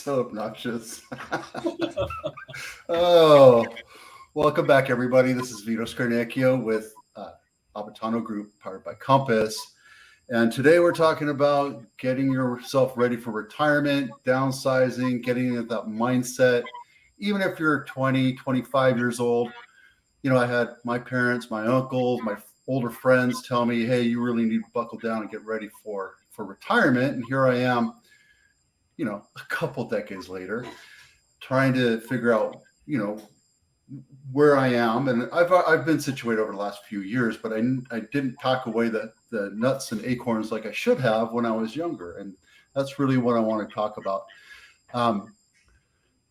So obnoxious. Oh, welcome back, everybody. This is Vito Scarnecchio with Abitano Group, powered by Compass. And today we're talking about getting yourself ready for retirement, downsizing, getting into that mindset. Even if you're 20, 25 years old, I had my parents, my uncles, my older friends tell me, hey, you really need to buckle down and get ready for retirement. And here I am, a couple decades later, trying to figure out, where I am. And I've been situated over the last few years, but I didn't pack away the nuts and acorns like I should have when I was younger. And that's really what I want to talk about. Um,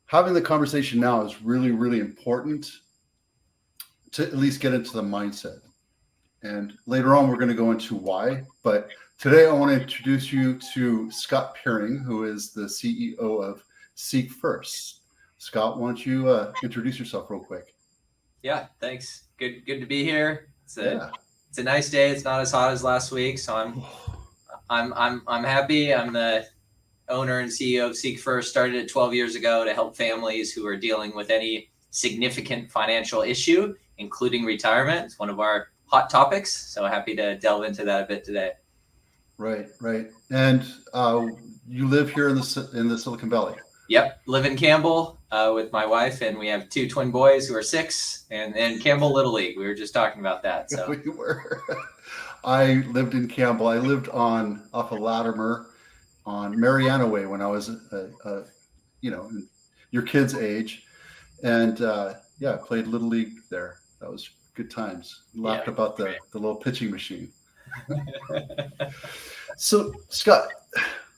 Having the conversation now is really, really important to at least get into the mindset. And later on, we're going to go into why. But today, I want to introduce you to Scott Pearing, who is the CEO of Seek First. Scott, why don't you introduce yourself real quick? Yeah, thanks. Good to be here. It's Yeah. a nice day. It's not as hot as last week, so I'm happy. I'm the owner and CEO of Seek First. Started it 12 years ago to help families who are dealing with any significant financial issue, including retirement. It's one of our hot topics, so happy to delve into that a bit today. Right. And you live here in the Silicon Valley. Yep, live in Campbell with my wife, and we have two twin boys who are 6, and Campbell Little League. We were just talking about that. So We were. I lived in Campbell. I lived off of Latimer on Mariana Way when I was, your kid's age, and I played Little League there. That was good times. Laughed about the little pitching machine. So, Scott,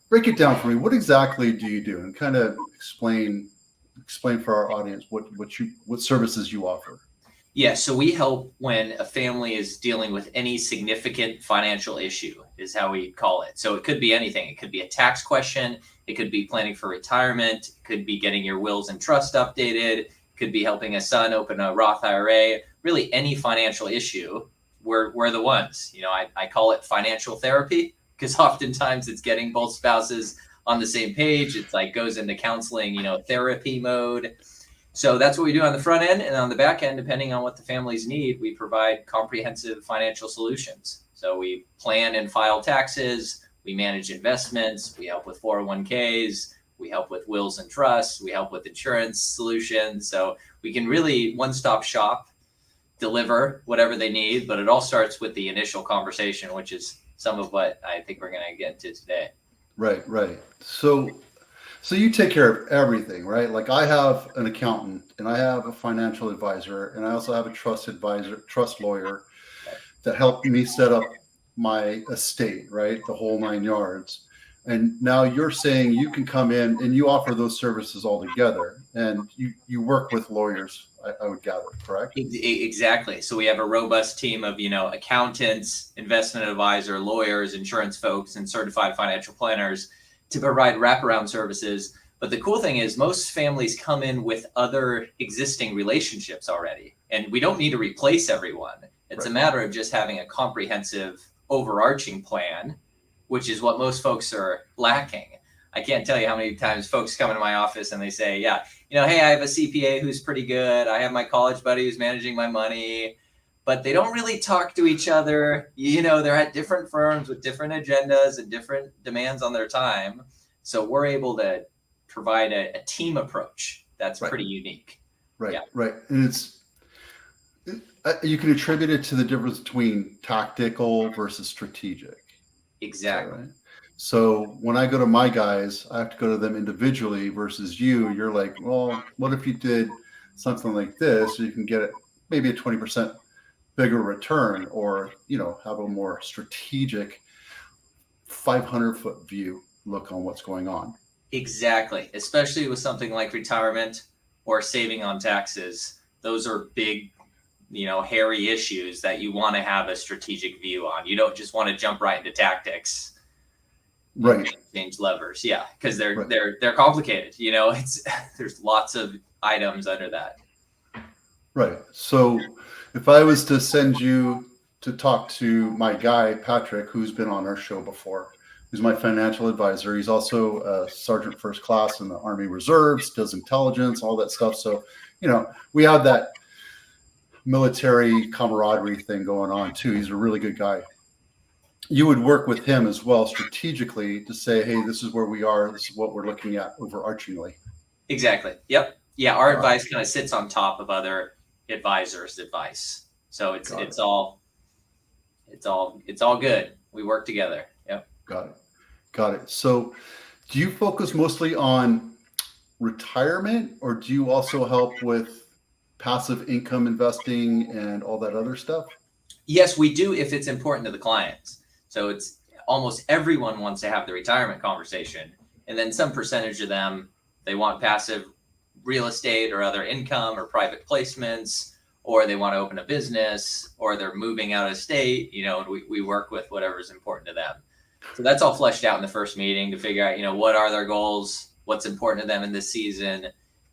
break it down for me. What exactly do you do, and kind of explain for our audience what services you offer? Yeah, so we help when a family is dealing with any significant financial issue, is how we call it. So it could be anything. It could be a tax question. It could be planning for retirement. It could be getting your wills and trust updated. It could be helping a son open a Roth IRA. Really, any financial issue, we're the ones. I call it financial therapy because oftentimes it's getting both spouses on the same page. It's like goes into counseling, therapy mode. So that's what we do on the front end, and on the back end, depending on what the families need, we provide comprehensive financial solutions. So we plan and file taxes, we manage investments, we help with 401ks, we help with wills and trusts, we help with insurance solutions. So we can really one-stop shop, deliver whatever they need, but it all starts with the initial conversation, which is some of what I think we're going to get into today. Right. So you take care of everything, right? Like I have an accountant and I have a financial advisor and I also have a trust lawyer that helped me set up my estate, right? The whole 9 yards. And now you're saying you can come in and you offer those services all together, and you work with lawyers, I would gather, correct? Exactly. So we have a robust team of, accountants, investment advisor, lawyers, insurance folks, and certified financial planners to provide wraparound services. But the cool thing is most families come in with other existing relationships already, and we don't need to replace everyone. It's a matter of just having a comprehensive overarching plan, which is what most folks are lacking. I can't tell you how many times folks come into my office and they say, hey, I have a CPA who's pretty good. I have my college buddy who's managing my money, but they don't really talk to each other. They're at different firms with different agendas and different demands on their time. So we're able to provide a team approach that's pretty unique. Right. And you can attribute it to the difference between tactical versus strategic. Exactly. Right? So when I go to my guys, I have to go to them individually versus you're like, well, what if you did something like this? So you can get maybe a 20% bigger return, or, have a more strategic 500-foot view look on what's going on. Exactly. Especially with something like retirement or saving on taxes. Those are big, hairy issues that you want to have a strategic view on. You don't just want to jump right into tactics. Right. Change levers. Yeah. Because they're complicated. There's lots of items under that. Right. So if I was to send you to talk to my guy, Patrick, who's been on our show before, who's my financial advisor. He's also a sergeant first class in the Army Reserves, does intelligence, all that stuff. So, we have that military camaraderie thing going on too. He's a really good guy. You would work with him as well strategically to say, hey, this is where we are. This is what we're looking at overarchingly. Exactly. Yep. Yeah. Our advice kind of sits on top of other advisors' advice. So it's all good. We work together. Yep. Got it. So do you focus mostly on retirement, or do you also help with passive income investing and all that other stuff? Yes, we do if it's important to the clients. So it's almost everyone wants to have the retirement conversation. And then some percentage of them, they want passive real estate or other income or private placements, or they want to open a business, or they're moving out of state, and we work with whatever's important to them. So that's all fleshed out in the first meeting to figure out, what are their goals, what's important to them in this season,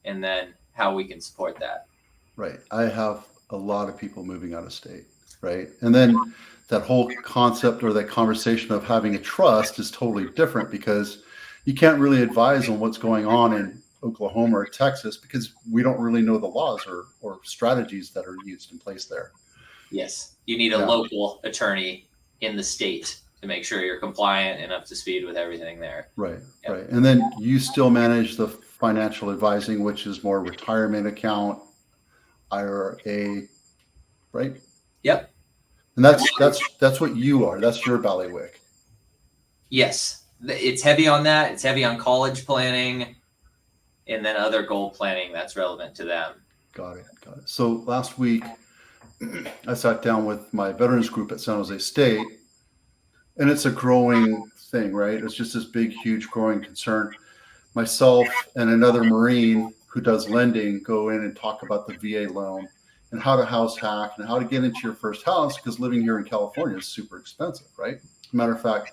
and then how we can support that. Right. I have a lot of people moving out of state, right? And then that whole concept or that conversation of having a trust is totally different, because you can't really advise on what's going on in Oklahoma or Texas because we don't really know the laws or strategies that are used in place there. Yes. You need a local attorney in the state to make sure you're compliant and up to speed with everything there. Right. Yep. Right. And then you still manage the financial advising, which is more retirement account, IRA, right? Yep. And that's what you are. That's your bailiwick. Yes. It's heavy on that. It's heavy on college planning and then other goal planning that's relevant to them. Got it. So last week, I sat down with my veterans group at San Jose State, and it's a growing thing, right? It's just this big, huge growing concern. Myself and another Marine who does lending go in and talk about the VA loan and how to house hack and how to get into your first house, because living here in California is super expensive, right? As a matter of fact,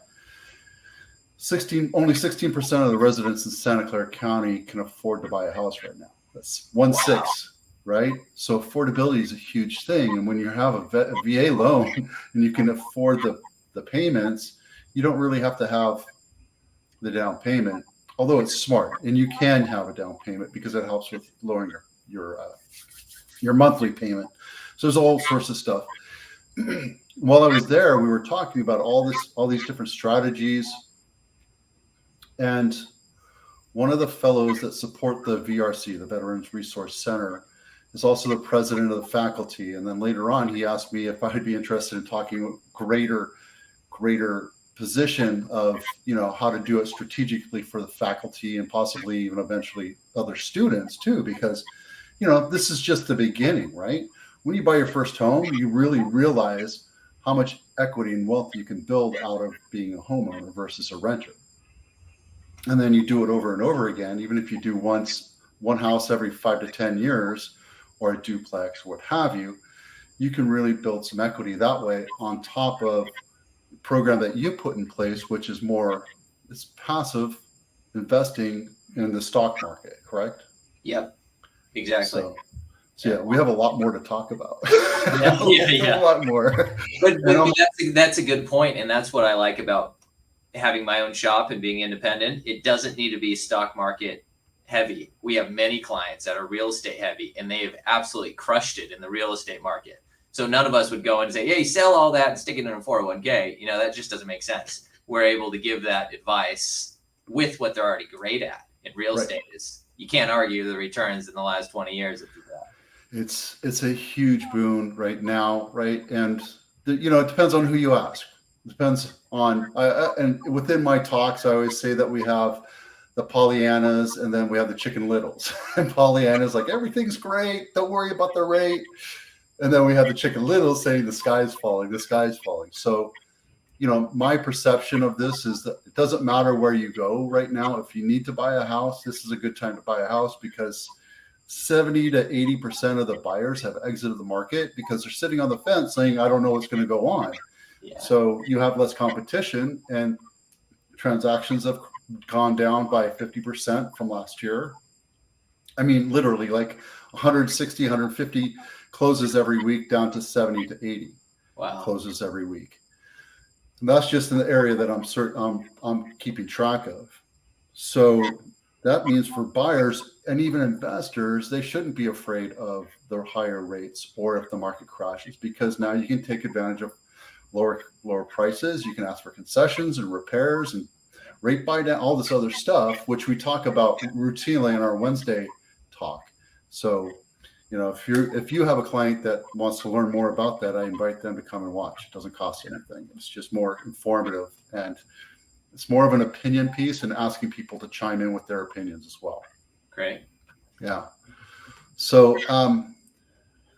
only 16% of the residents in Santa Clara County can afford to buy a house right now. That's 1/6, right? So affordability is a huge thing. And when you have a VA loan and you can afford the payments, you don't really have to have the down payment, although it's smart. And you can have a down payment because it helps with lowering your monthly payment. So there's all sorts of stuff. While I was there, we were talking about all these different strategies. And one of the fellows that support the VRC, the Veterans Resource Center, is also the president of the faculty. And then later on, he asked me if I'd be interested in talking greater position of, how to do it strategically for the faculty and possibly even eventually other students too, because, this is just the beginning, right? When you buy your first home, you really realize how much equity and wealth you can build out of being a homeowner versus a renter. And then you do it over and over again, even if you do one house every 5 to 10 years or a duplex, what have you, you can really build some equity that way on top of the program that you put in place, which is it's passive investing in the stock market, correct? Yep, exactly. So yeah, we have a lot more to talk about. Yeah. A lot more. But that's a good point, and that's what I like about having my own shop and being independent. It doesn't need to be stock market heavy. We have many clients that are real estate heavy, and they have absolutely crushed it in the real estate market. So none of us would go and say, hey, sell all that and stick it in a 401k. That just doesn't make sense. We're able to give that advice with what they're already great at in real estate. You can't argue the returns in the last 20 years of that. It's a huge boon right now, right? And it depends on who you ask. It depends on, and within my talks, I always say that we have the Pollyannas and then we have the Chicken Littles. And Pollyanna's like, everything's great, don't worry about the rate. And then we have the Chicken Littles saying the sky's falling. So, my perception of this is that it doesn't matter where you go right now. If you need to buy a house, this is a good time to buy a house, because 70 to 80% of the buyers have exited the market because they're sitting on the fence saying, I don't know what's going to go on. Yeah. So you have less competition, and transactions have gone down by 50% from last year. I mean, literally like 160, 150 closes every week down to 70 to 80 Wow. closes every week. And that's just an area that I'm keeping track of. So that means for buyers and even investors, they shouldn't be afraid of the higher rates or if the market crashes, because now you can take advantage of lower prices. You can ask for concessions and repairs and rate buy down, all this other stuff, which we talk about routinely in our Wednesday talk. So, if you have a client that wants to learn more about that, I invite them to come and watch. It doesn't cost anything. It's just more informative, and it's more of an opinion piece and asking people to chime in with their opinions as well. Great. Yeah. So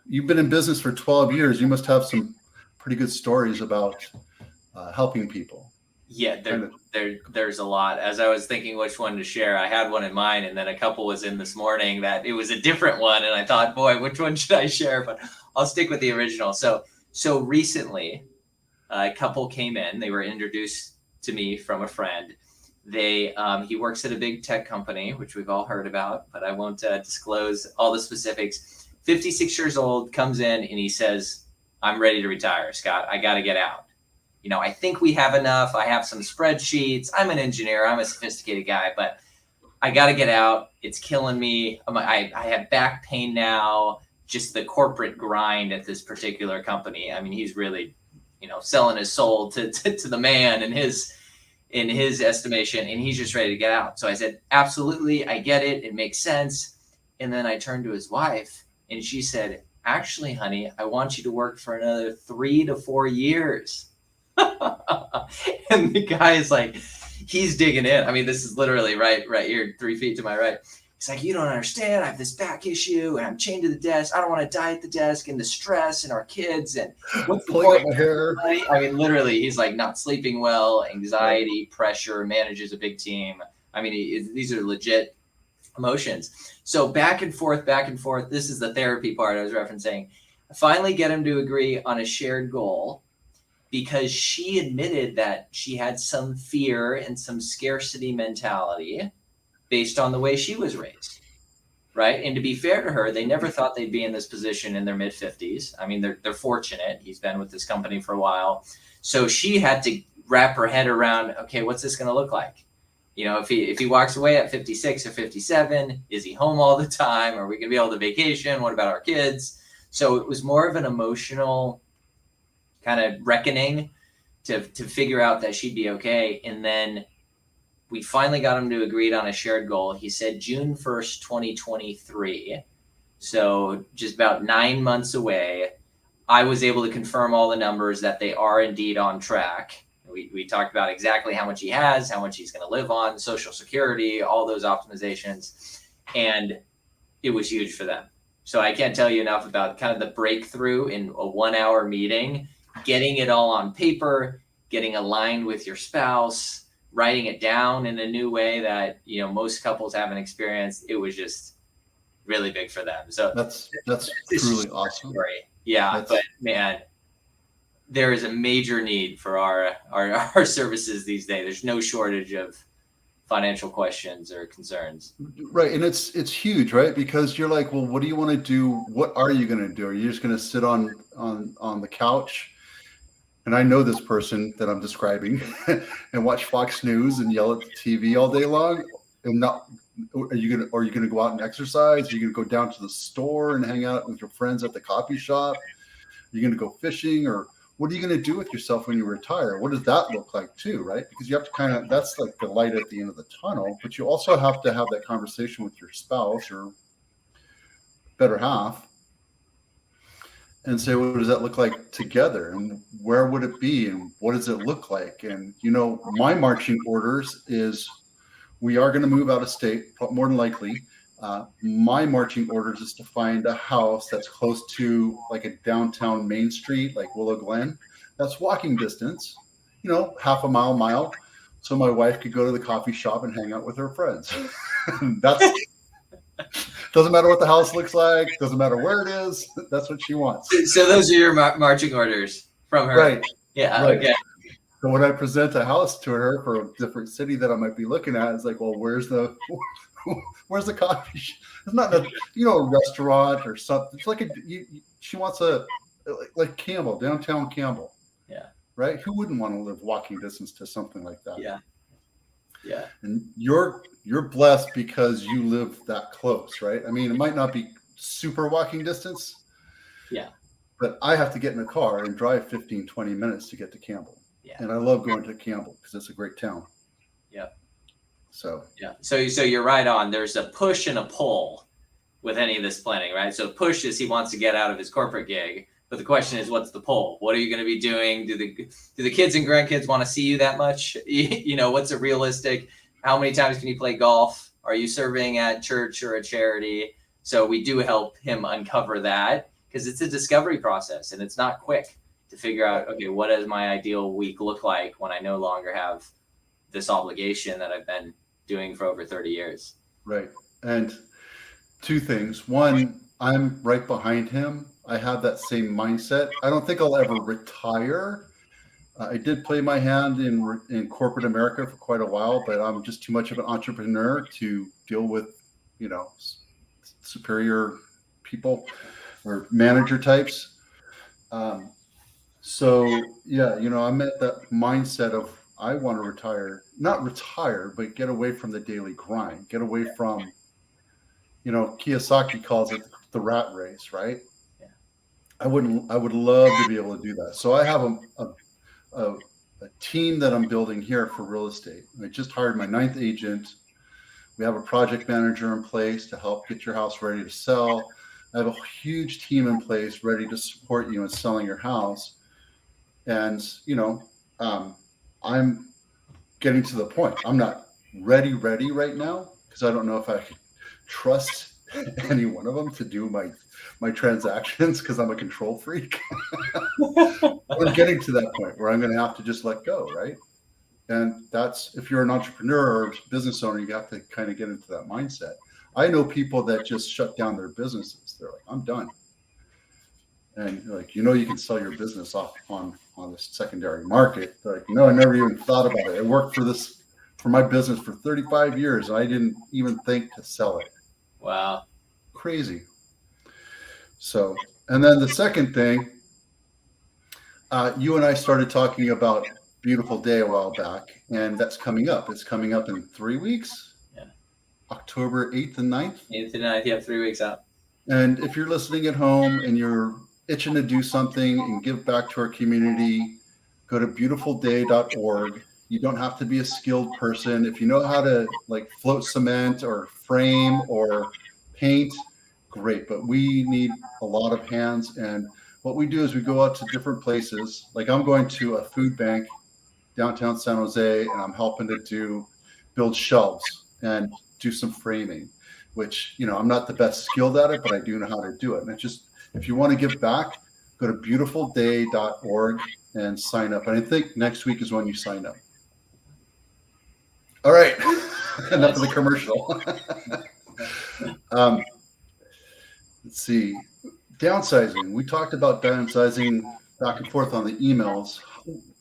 you've been in business for 12 years. You must have some pretty good stories about helping people. Yeah, there's a lot. As I was thinking which one to share, I had one in mind, and then a couple was in this morning that it was a different one, and I thought, boy, which one should I share? But I'll stick with the original. So recently, a couple came in. They were introduced to me from a friend. He works at a big tech company, which we've all heard about, but I won't disclose all the specifics. 56 years old, comes in, and he says, "I'm ready to retire, Scott. I got to get out. I think we have enough. I have some spreadsheets. I'm an engineer. I'm a sophisticated guy, but I got to get out. It's killing me. I have back pain now, just the corporate grind at this particular company." I mean, he's really, selling his soul to the man in his estimation, and he's just ready to get out. So I said, absolutely. I get it. It makes sense. And then I turned to his wife, and she said, "Actually, honey, I want you to work for another 3 to 4 years." And the guy is like, he's digging in. I mean, this is literally right here, 3 feet to my right. He's like, "You don't understand. I have this back issue, and I'm chained to the desk. I don't want to die at the desk, and the stress, and our kids, and what's the point?" My hair. I mean, literally, he's like not sleeping well, anxiety, pressure, manages a big team. I mean, these are legit emotions. So back and forth. This is the therapy part I was referencing. I finally get him to agree on a shared goal, because she admitted that she had some fear and some scarcity mentality based on the way she was raised, right? And to be fair to her, they never thought they'd be in this position in their mid-50s. I mean, they're fortunate. He's been with this company for a while. So she had to wrap her head around, okay, what's this going to look like? If he walks away at 56 or 57, is he home all the time? Are we going to be able to vacation? What about our kids? So it was more of an emotional kind of reckoning to figure out that she'd be okay. And then we finally got him to agree on a shared goal. He said June 1st, 2023. So just about 9 months away. I was able to confirm all the numbers that they are indeed on track. We talked about exactly how much he has, how much he's going to live on, Social Security, all those optimizations. And it was huge for them. So I can't tell you enough about kind of the breakthrough in a 1-hour meeting, getting it all on paper, getting aligned with your spouse, writing it down in a new way that, most couples haven't experienced. It was just really big for them. So that's truly awesome. Story. Yeah. But man, there is a major need for our services these days. There's no shortage of financial questions or concerns. Right. And it's huge, right? Because you're like, well, what do you want to do? What are you going to do? Are you just going to sit on the couch? And I know this person that I'm describing and watch Fox News and yell at the TV all day long. And are you gonna go out and exercise? Are you gonna go down to the store and hang out with your friends at the coffee shop? Are you gonna go fishing, or what are you gonna do with yourself when you retire? What does that look like too, right? Because you have to that's like the light at the end of the tunnel, but you also have to have that conversation with your spouse or better half and say, what does that look like together, and where would it be, and what does it look like? And my marching orders is we are going to move out of state, more than likely. My marching orders is to find a house that's close to like a downtown Main Street, like Willow Glen. That's walking distance, half a mile. So my wife could go to the coffee shop and hang out with her friends. Doesn't matter what the house looks like. Doesn't matter where it is. That's what she wants. So those are your marching orders from her. Right. Yeah. Right. Okay. So when I present a house to her for a different city that I might be looking at, it's like, well, where's the coffee shop? It's not a restaurant or something. It's like she wants like Campbell, downtown Campbell. Yeah. right? Who wouldn't want to live walking distance to something like that? Yeah. Yeah. And you're blessed because you live that close, right? I mean, it might not be super walking distance. Yeah. But I have to get in a car and drive 15, 20 minutes to get to Campbell. Yeah. And I love going to Campbell because it's a great town. Yeah. So yeah. So you're right on. There's a push and a pull with any of this planning, right? So push is he wants to get out of his corporate gig. But the question is, what's the pull? What are you going to be doing? Do the kids and grandkids want to see you that much? You know, what's a realistic? How many times can you play golf? Are you serving at church or a charity? So we do help him uncover that, because it's a discovery process and it's not quick to figure out, okay, what does my ideal week look like when I no longer have this obligation that I've been doing for over 30 years. Right. And two things. One, I'm right behind him. I have that same mindset. I don't think I'll ever retire. I did play my hand in corporate America for quite a while, but I'm just too much of an entrepreneur to deal with, you know, superior people or manager types. So yeah, you know, I'm at that mindset of I want to retire, not retire, but get away from the daily grind, get away from, you know, Kiyosaki calls it the rat race, right? Yeah. I would love to be able to do that. So I have a team that I'm building here for real estate. I just hired my 9th agent. We have a project manager in place to help get your house ready to sell. I have a huge team in place ready to support you in selling your house. And, you know, I'm getting to the point. I'm not ready right now because I don't know if I could trust any one of them to do my transactions because I'm a control freak. I'm getting to that point where I'm going to have to just let go, right? And that's, if you're an entrepreneur or business owner, you have to kind of get into that mindset. I know people that just shut down their businesses. They're like, I'm done. And you're like, you know, you can sell your business off on the secondary market. They're like, no, I never even thought about it. I worked for my business for 35 years. And I didn't even think to sell it. Wow. Crazy. So, and then the second thing, you and I started talking about Beautiful Day a while back, and that's coming up. It's coming up in 3 weeks. Yeah. October 8th and 9th. 8th and 9th, you have 3 weeks out. And if you're listening at home and you're itching to do something and give back to our community, go to beautifulday.org. You don't have to be a skilled person. If you know how to like float cement or frame or paint, great. But we need a lot of hands. And what we do is we go out to different places. Like I'm going to a food bank downtown San Jose, and I'm helping to build shelves and do some framing, which, you know, I'm not the best skilled at it, but I do know how to do it. And it's just, if you want to give back, go to beautifulday.org and sign up. And I think next week is when you sign up. All right. Enough of the commercial. Let's see. Downsizing. We talked about downsizing back and forth on the emails.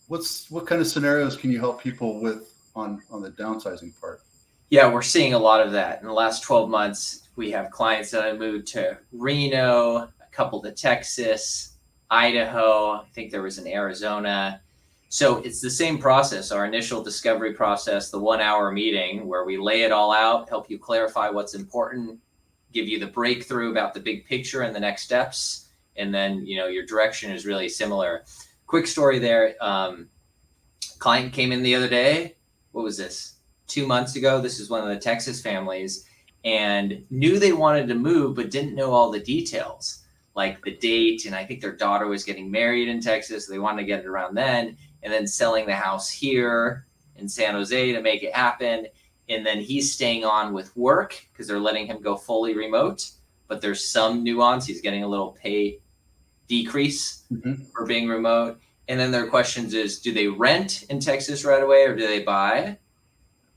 What kind of scenarios can you help people with on the downsizing part? Yeah, we're seeing a lot of that. In the last 12 months, we have clients that have moved to Reno, a couple to Texas, Idaho. I think there was in Arizona. So it's the same process, our initial discovery process, the 1-hour meeting where we lay it all out, help you clarify what's important, give you the breakthrough about the big picture and the next steps. And then, you know, your direction is really similar. Quick story there. Client came in the other day. What was this? 2 months ago. This is one of the Texas families, and knew they wanted to move, but didn't know all the details, like the date. And I think their daughter was getting married in Texas. So they wanted to get it around then, and then selling the house here in San Jose to make it happen. And then he's staying on with work because they're letting him go fully remote, but there's some nuance. He's getting a little pay decrease for being remote. And then their questions is, do they rent in Texas right away or do they buy?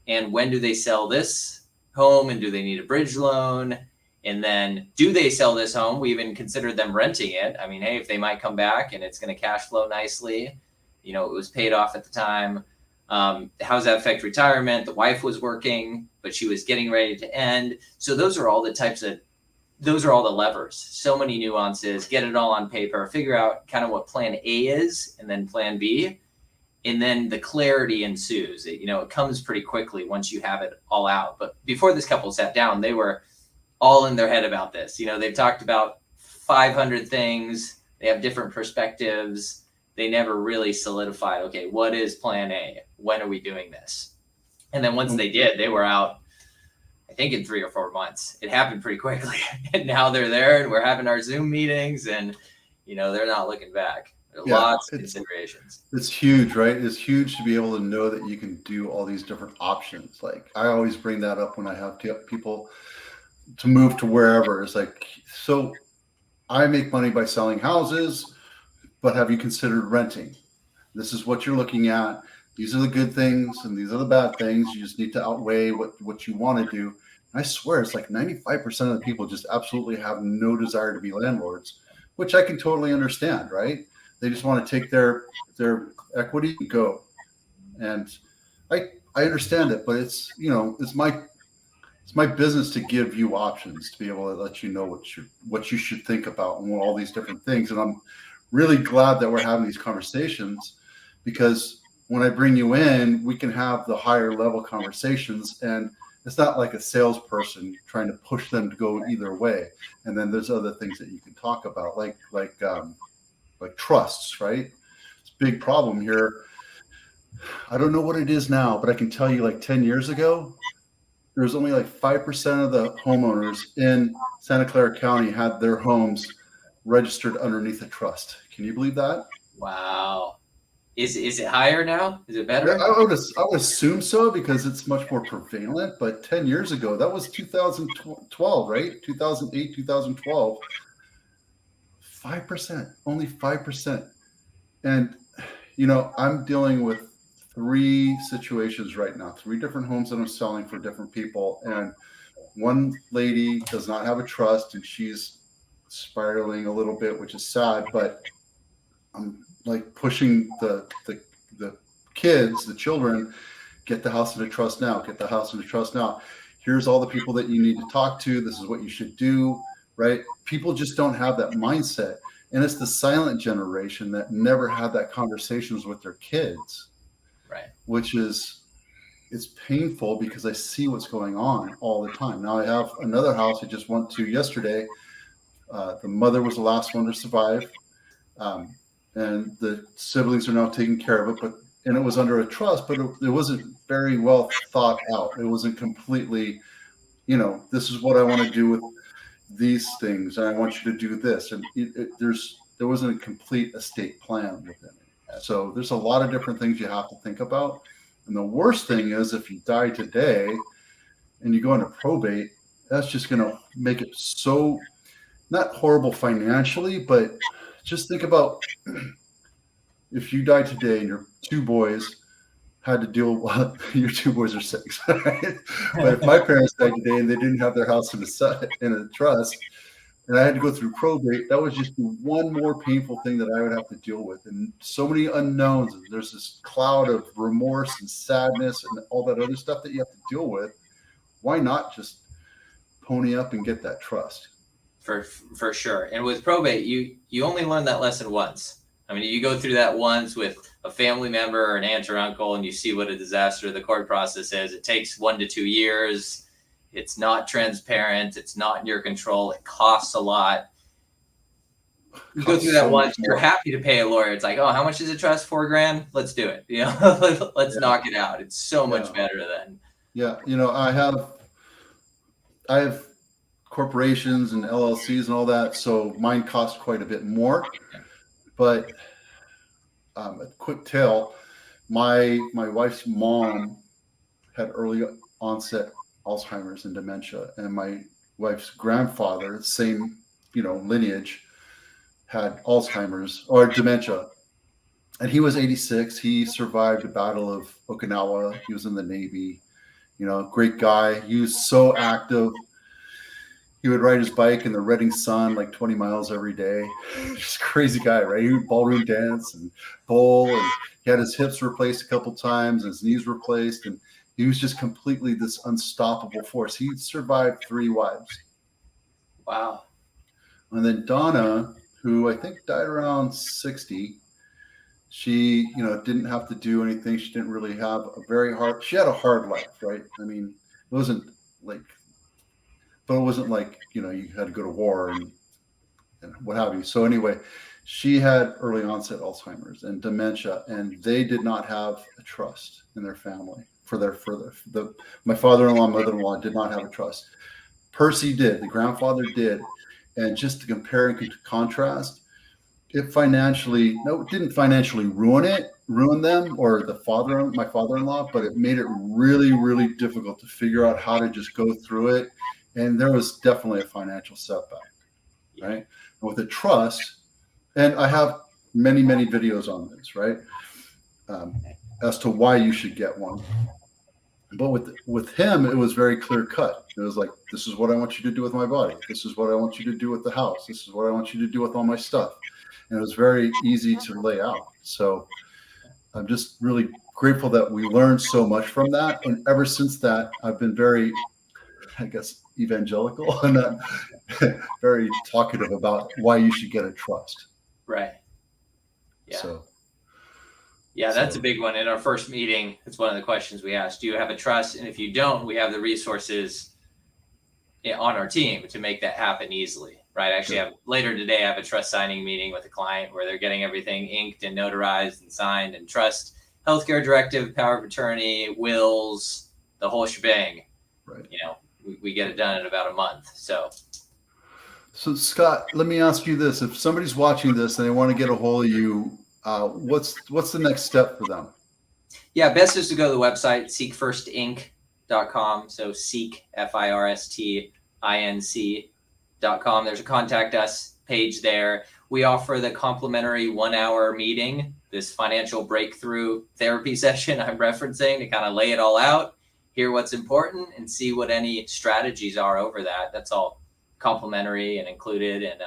And when do they sell this home? And do they need a bridge loan? And then do they sell this home? We even considered them renting it. I mean, hey, if they might come back and it's going to cash flow nicely, you know, it was paid off at the time. How does that affect retirement? The wife was working, but she was getting ready to end. So those are all the levers. So many nuances. Get it all on paper. Figure out kind of what plan A is, and then plan B. and then the clarity ensues. It comes pretty quickly once you have it all out. But before this couple sat down, they were all in their head about this. They've talked about 500 things. They have different perspectives. They never really solidified, okay, what is plan A? When are we doing this? And then once they did, they were out, I think in 3 or 4 months. It happened pretty quickly. And now they're there and we're having our Zoom meetings and, they're not looking back. There are lots of considerations. It's huge, right? It's huge to be able to know that you can do all these different options. Like I always bring that up when I have people to move to wherever. It's like, so I make money by selling houses, but have you considered renting? This is what you're looking at. These are the good things and these are the bad things. You just need to outweigh what you want to do. And I swear it's like 95% of the people just absolutely have no desire to be landlords, which I can totally understand, right? They just want to take their equity and go. And I understand it, but it's my business to give you options, to be able to let you know what you should think about and all these different things. And I'm really glad that we're having these conversations, because when I bring you in, we can have the higher level conversations, and it's not like a salesperson trying to push them to go either way. And then there's other things that you can talk about, like trusts, right? It's a big problem here. I don't know what it is now, but I can tell you like 10 years ago, there was only like 5% of the homeowners in Santa Clara County had their homes registered underneath a trust. Can you believe that? Wow. Is it higher now? Is it better? I would assume so, because it's much more prevalent. But 10 years ago, that was 2012, right? 2008, 2012. 5%, only 5%. And, I'm dealing with 3 situations right now, 3 different homes that I'm selling for different people. And one lady does not have a trust and she's spiraling a little bit, which is sad, but I'm like pushing the kids, the children, get the house into trust now, get the house into trust now. Here's all the people that you need to talk to. This is what you should do, right? People just don't have that mindset. And it's the silent generation that never had that conversations with their kids, right? It's painful, because I see what's going on all the time. Now I have another house I just went to yesterday. The mother was the last one to survive. And the siblings are now taking care of it, and it was under a trust, but it wasn't very well thought out. It wasn't completely, this is what I want to do with these things, and I want you to do this. And there wasn't a complete estate plan within it. So there's a lot of different things you have to think about. And the worst thing is, if you die today and you go into probate, that's just going to make it so not horrible financially, but just think about if you die today and your 2 boys had to deal with, your 2 boys are 6, right? But if my parents died today and they didn't have their house in a trust, and I had to go through probate, that was just one more painful thing that I would have to deal with. And so many unknowns. And there's this cloud of remorse and sadness and all that other stuff that you have to deal with. Why not just pony up and get that trust? For sure. And with probate, you only learn that lesson once. I mean, you go through that once with a family member or an aunt or uncle, and you see what a disaster the court process is. It takes 1 to 2 years. It's not transparent. It's not in your control. It costs a lot. You go through that once, you're happy to pay a lawyer. It's like, oh, how much is a trust? $4,000? Let's do it. Let's knock it out. It's so much better than. Yeah. I have corporations and LLCs and all that. So mine costs quite a bit more. But a quick tale, my wife's mom had early onset Alzheimer's and dementia, and my wife's grandfather, same lineage, had Alzheimer's or dementia, and he was 86. He survived the Battle of Okinawa. He was in the Navy. Great guy. He was so active. He would ride his bike in the Reading sun like 20 miles every day. Just crazy guy, right? He would ballroom dance and bowl, and he had his hips replaced a couple times, his knees replaced, and he was just completely this unstoppable force. He survived 3 wives. Wow. And then Donna, who I think died around 60, She, didn't have to do anything. She didn't really have she had a hard life, right? I mean, it wasn't like, but it wasn't like, you had to go to war and what have you. So anyway, she had early onset Alzheimer's and dementia, and they did not have a trust in their family my father-in-law, mother-in-law did not have a trust. Percy did, the grandfather did. And just to compare and contrast, it didn't financially ruin them or my father-in-law, but it made it really, really difficult to figure out how to just go through it. And there was definitely a financial setback, right? And with a trust, and I have many, many videos on this, right? As to why you should get one. But with him, it was very clear cut. It was like, this is what I want you to do with my body. This is what I want you to do with the house. This is what I want you to do with all my stuff. And it was very easy to lay out. So I'm just really grateful that we learned so much from that. And ever since that, I've been very, I guess, evangelical and very talkative about why you should get a trust. Right. Yeah. So. Yeah, that's a big one. In our first meeting, it's one of the questions we asked. Do you have a trust? And if you don't, we have the resources on our team to make that happen easily, right? Actually, later today, I have a trust signing meeting with a client where they're getting everything inked and notarized and signed, and trust, healthcare directive, power of attorney, wills, the whole shebang. Right. We get it done in about a month. So Scott, let me ask you this. If somebody's watching this and they want to get a hold of you, what's the next step for them? Yeah, best is to go to the website, seekfirstinc.com. So seek, FIRSTINC.com. There's a contact us page there. We offer the complimentary 1-hour meeting, this financial breakthrough therapy session I'm referencing, to kind of lay it all out, hear what's important, and see what any strategies are over that. That's all complimentary and included. And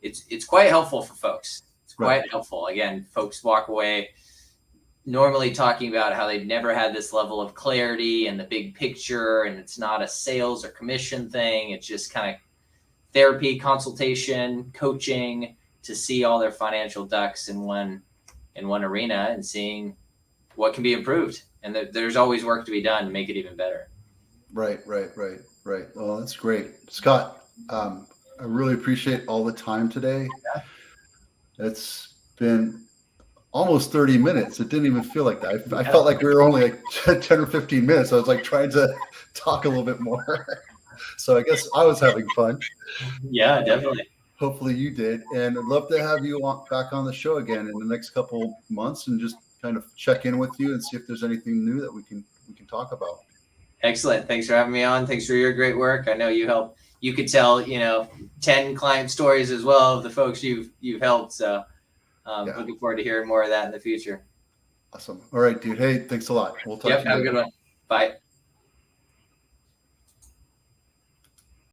it's quite helpful for folks. Quite helpful. Again, folks walk away normally talking about how they've never had this level of clarity and the big picture, and it's not a sales or commission thing. It's just kind of therapy, consultation, coaching to see all their financial ducks in one arena and seeing what can be improved. And there's always work to be done to make it even better. Right. Well, that's great. Scott, I really appreciate all the time today. Yeah. It's been almost 30 minutes. It didn't even feel like that. I felt like we were only like 10 or 15 minutes. I was like trying to talk a little bit more. So I guess I was having fun. Yeah, definitely. Hopefully you did. And I'd love to have you back on the show again in the next couple months and just kind of check in with you and see if there's anything new that we can talk about. Excellent. Thanks for having me on. Thanks for your great work. I know you helped. You could tell, 10 client stories as well of the folks you've helped. So looking forward to hearing more of that in the future. Awesome. All right, dude. Hey, thanks a lot. We'll talk to you later. Have a good one. Bye.